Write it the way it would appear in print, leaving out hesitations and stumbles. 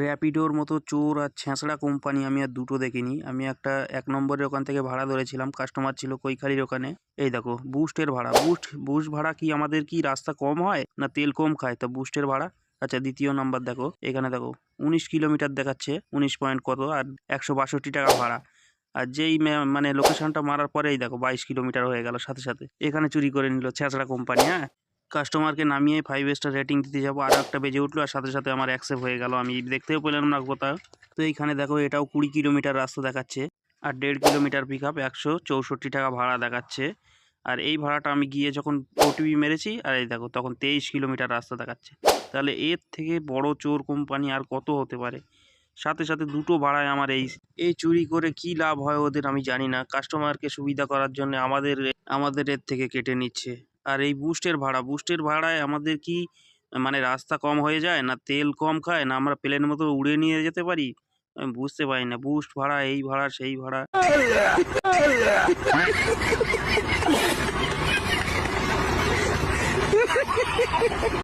র্যাপিডোর মতো চোর আর ছেঁচড়া কোম্পানি আমি আর দুটো দেখিনি। আমি একটা ১ নম্বরের ওখান থেকে ভাড়া ধরেছিলাম। কাস্টমার ছিল কৈখালির ওখানে। এই দেখো বুস্টের ভাড়া। বুস্ট ভাড়া কি আমাদের কি রাস্তা কম হয়? না তেল কম খায়? তা বুস্টের ভাড়া। আচ্ছা ২য় নাম্বার দেখো। এখানে দেখো ১৯ কিলোমিটার দেখাচ্ছে। ১৯ পয়েন্ট কত আর ৳১৬২ ভাড়া। আর যেই মানে লোকেশনটা মারার পরেই দেখো ২২ কিলোমিটার হয়ে গেল সাথে, সাথে। এখানে চুরি করে নিল ছেঁচড়া কোম্পানি, হ্যাঁ? কাস্টমারকে নামিয়ে ৫ স্টার রেটিং দিতে যাবো, আরও একটা বেজে উঠলো আর সাথে, সাথে আমার অ্যাকসেপ্ট হয়ে গেল। আমি দেখতেও পেলাম না কোথাও। তো এইখানে দেখো এটাও ২০ কিলোমিটার রাস্তা দেখাচ্ছে আর ১.৫ কিলোমিটার পিকআপ, ৳১৬৪ ভাড়া দেখাচ্ছে। আর এই ভাড়াটা আমি গিয়ে যখন ওটিপি মেরেছি আর এই দেখো তখন ২৩ কিলোমিটার রাস্তা দেখাচ্ছে। তাহলে এর থেকে বড় চোর কোম্পানি আর কত হতে পারে? সাথে, সাথে দুটো ভাড়ায় আমার এই চুরি করে কি লাভ হয় ওদের আমি জানি না। কাস্টমারকে সুবিধা করার জন্যে আমাদের এর থেকে কেটে নিচ্ছে। আর এই বুস্টের ভাড়ায় আমাদের কি মানে রাস্তা কম হয়ে যায়? না তেল কম খায়? না আমরা প্লেনের মতো উড়ে নিয়ে যেতে পারি? আমি বুঝতে পারি না। বুস্ট ভাড়া, এই ভাড়া, সেই ভাড়া।